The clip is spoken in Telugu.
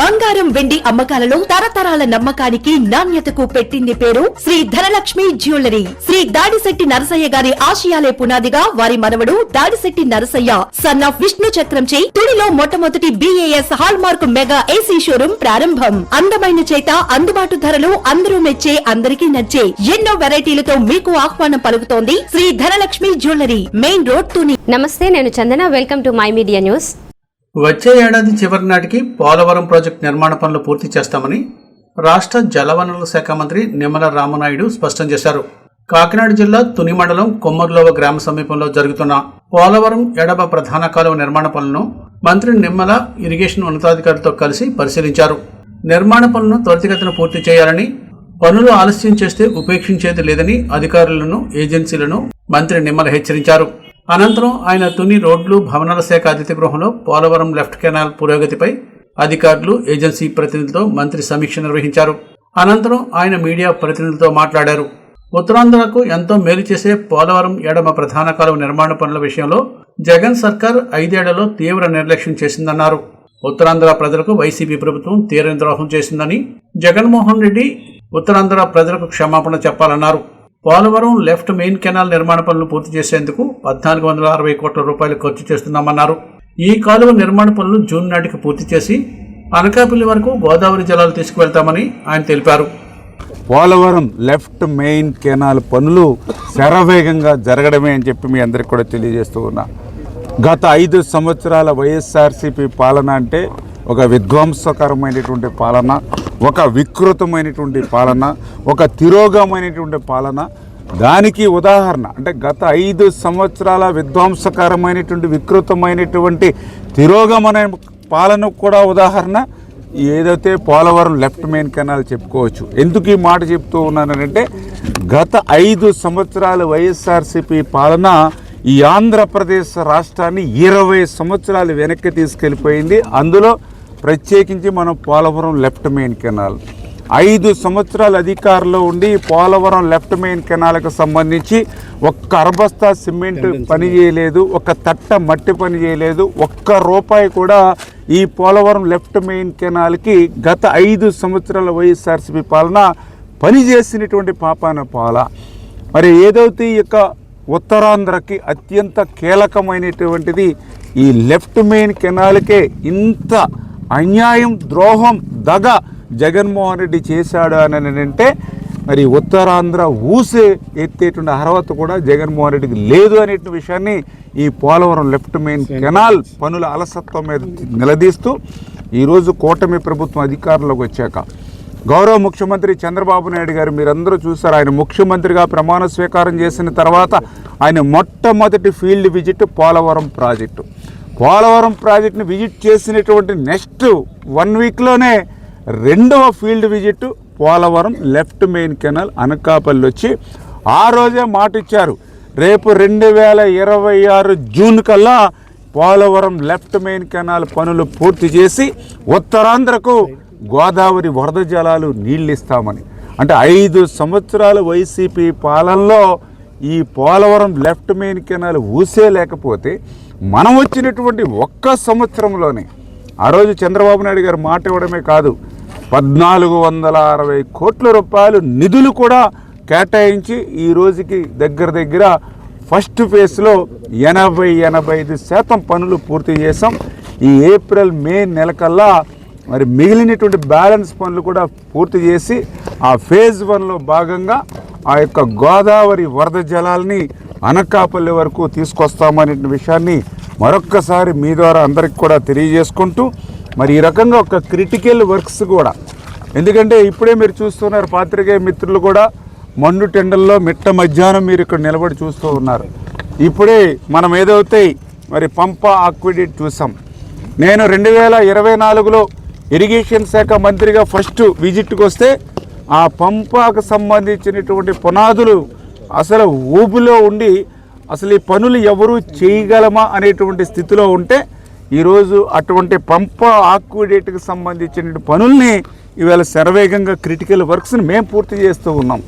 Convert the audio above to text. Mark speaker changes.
Speaker 1: బంగారం వెండి అమ్మకాలలో తరతరాల నమ్మకానికి నాణ్యతకు పెట్టింది పేరు శ్రీ ధనలక్ష్మి జ్యువెలరీ. శ్రీ దాడిశెట్టి నరసయ్య గారి ఆశయాలే పునాదిగా వారి మనవడు దాడిశెట్టి నరసయ్య సన్ ఆఫ్ విష్ణు చక్రంచే తుడిలో మొట్టమొదటి BAS hall mark mega AC showroom ప్రారంభం. అందమైన చేత అందుబాటు ధరలు అందరూ మెచ్చే అందరికీ నచ్చే ఎన్నో వెరైటీలతో మీకు ఆహ్వానం పలుకుతోంది Shri Dhanalakshmi jewellery, main road Tuni.
Speaker 2: నమస్తే, నేను Chandana. Welcome to my media news.
Speaker 3: వచ్చే ఏడాది చివరి నాటికి పోలవరం ప్రాజెక్టు నిర్మాణ పనులు పూర్తి చేస్తామని రాష్ట్ర జలవనరుల శాఖ మంత్రి నిమ్మల రామనాయుడు స్పష్టం చేశారు. కాకినాడ జిల్లా తుని మండలం కొమ్మర్లోవ గ్రామ సమీపంలో జరుగుతున్న పోలవరం ఎడమ ప్రధాన కాలువ నిర్మాణ పనులను మంత్రి నిమ్మల ఇరిగేషన్ ఉన్నతాధికారులతో కలిసి పరిశీలించారు. నిర్మాణ పనులను త్వరితగతిన పూర్తి చేయాలని, పనులు ఆలస్యం చేస్తే ఉపేక్షించేది లేదని అధికారులను, ఏజెన్సీలను మంత్రి నిమ్మల హెచ్చరించారు. అనంతరం ఆయన తుని రోడ్లు భవనాల శాఖ అతిథి గృహంలో పోలవరం లెఫ్ట్ కెనాల్ పురోగతిపై అధికారులు, ఏజెన్సీ ప్రతినిధులతో మంత్రి సమీక్ష నిర్వహించారు. అనంతరం ఆయన మీడియా ప్రతినిధులతో మాట్లాడారు. ఉత్తరాంధ్రకు ఎంతో మేలు చేసే పోలవరం ఎడమ ప్రధాన కాలువ నిర్మాణ పనుల విషయంలో జగన్ సర్కార్ 5 ఏళ్లలో తీవ్ర నిర్లక్ష్యం చేసిందన్నారు. ఉత్తరాంధ్ర ప్రజలకు వైసీపీ ప్రభుత్వం తీవ్ర ద్రోహం చేసిందని, జగన్మోహన్ రెడ్డి ఉత్తరాంధ్ర ప్రజలకు క్షమాపణ చెప్పాలన్నారు. పోలవరం లెఫ్ట్ మెయిన్ కెనాల్ నిర్మాణ పనులు పూర్తి చేసేందుకు 1460 కోట్ల రూపాయలు ఖర్చు చేస్తున్నామన్నారు. ఈ కాలువ నిర్మాణ పనులు జూన్ నాటికి పూర్తి చేసి అనకాపల్లి వరకు గోదావరి జలాలు తీసుకువెళ్తామని ఆయన తెలిపారు.
Speaker 4: పోలవరం లెఫ్ట్ మెయిన్ కెనాల్ పనులు శరవేగంగా జరగడమే అని చెప్పి మీ అందరికి కూడా తెలియజేస్తూ ఉన్నా. గత 5 సంవత్సరాల వైఎస్ఆర్సీపీ పాలన అంటే ఒక విధ్వంసకరమైనటువంటి పాలన, ఒక వికృతమైనటువంటి పాలన, ఒక తిరోగమైనటువంటి పాలన. దానికి ఉదాహరణ అంటే గత 5 సంవత్సరాల విధ్వంసకరమైనటువంటి, వికృతమైనటువంటి తిరోగమన పాలన కూడా ఉదాహరణ ఏదైతే పోలవరం లెఫ్ట్ మెయిన్ కెనాల్ చెప్పుకోవచ్చు. ఎందుకు ఈ మాట చెప్తూ ఉన్నానంటే, గత 5 సంవత్సరాల వైఎస్ఆర్సీపీ పాలన ఈ ఆంధ్రప్రదేశ్ రాష్ట్రాన్ని 20 సంవత్సరాలు వెనక్కి తీసుకెళ్ళిపోయింది. అందులో ప్రత్యేకించి మనం పోలవరం లెఫ్ట్ మెయిన్ కెనాల్ 5 సంవత్సరాలు అధికారంలో ఉండి పోలవరం లెఫ్ట్ మెయిన్ కెనాల్కి సంబంధించి ఒక్క అరబస్తా సిమెంట్ పని చేయలేదు, ఒక తట్ట మట్టి పని చేయలేదు, ఒక్క రూపాయి కూడా ఈ పోలవరం లెఫ్ట్ మెయిన్ కెనాల్కి గత 5 సంవత్సరాల వైఎస్ఆర్సీపీ పాలన పనిచేసినటువంటి పాపాన పాల. మరి ఏదైతే ఈ యొక్క ఉత్తరాంధ్రకి అత్యంత కీలకమైనటువంటిది ఈ లెఫ్ట్ మెయిన్ కెనాల్కే ఇంత అన్యాయం, ద్రోహం, దగ జగన్మోహన్ రెడ్డి చేశాడు అని అంటే మరి ఉత్తరాంధ్ర ఊసే ఎత్తేటువంటి అర్హత కూడా జగన్మోహన్ రెడ్డికి లేదు అనే విషయాన్ని ఈ పోలవరం లెఫ్ట్ మెయిన్ కెనాల్ పనుల అలసత్వం మీద నిలదీస్తూ ఈరోజు కూటమి ప్రభుత్వం అధికారంలోకి వచ్చాక గౌరవ ముఖ్యమంత్రి చంద్రబాబు నాయుడు గారు మీరందరూ చూశారు. ఆయన ముఖ్యమంత్రిగా ప్రమాణ స్వీకారం చేసిన తర్వాత ఆయన మొట్టమొదటి field visit Polavaram project. Polavaram ప్రాజెక్టుని విజిట్ చేసినటువంటి నెక్స్ట్ 1 వీక్లోనే 2వ field visit Polavaram left main canal Anakapalli వచ్చి ఆ రోజే మాట ఇచ్చారు, రేపు 2026 జూన్ కల్లా పోలవరం లెఫ్ట్ మెయిన్ కెనాల్ పనులు పూర్తి చేసి ఉత్తరాంధ్రకు గోదావరి వరద జలాలు నీళ్ళు ఇస్తామని. అంటే 5 సంవత్సరాల వైసీపీ పాలనలో ఈ పోలవరం లెఫ్ట్ మెయిన్ కెనాల్ ఊసే లేకపోతే మనం వచ్చినటువంటి ఒక్క సంవత్సరంలోనే ఆ రోజు చంద్రబాబు నాయుడు గారు మాట ఇవ్వడమే కాదు, 1460 కోట్ల రూపాయలు నిధులు కూడా కేటాయించి ఈ రోజుకి దగ్గర ఫస్ట్ ఫేజ్లో 80-85% పనులు పూర్తి చేసాం. ఈ ఏప్రిల్ మే నెలకల్లా మరి మిగిలినటువంటి బ్యాలెన్స్ పనులు కూడా పూర్తి చేసి ఆ ఫేజ్ 1లో భాగంగా ఆ యొక్క గోదావరి వరద జలాల్ని అనకాపల్లి వరకు తీసుకొస్తామనే విషయాన్ని మరొక్కసారి మీ ద్వారా అందరికి కూడా తెలియజేసుకుంటూ మరి ఈ రకంగా ఒక క్రిటికల్ వర్క్స్ కూడా, ఎందుకంటే ఇప్పుడే మీరు చూస్తున్నారు పాత్రికేయ మిత్రులు కూడా మండు టెండల్లో మిట్ట మధ్యాహ్నం మీరు ఇక్కడ నిలబడి చూస్తూ ఉన్నారు. ఇప్పుడే మనం ఏదైతే మరి పంప ఆక్విడేట్ చూసాం. నేను 2024లో ఇరిగేషన్ శాఖ మంత్రిగా ఫస్ట్ విజిట్కి వస్తే ఆ పంపాకు సంబంధించినటువంటి పునాదులు అసలు ఊబిలో ఉండి అసలు ఈ పనులు ఎవరు చేయగలమా అనేటువంటి స్థితిలో ఉంటే ఈరోజు అటువంటి పంప ఆక్విడేట్కి సంబంధించిన పనుల్ని ఇవాళ శరవేగంగా క్రిటికల్ వర్క్స్ని మేము పూర్తి చేస్తూ ఉన్నాం.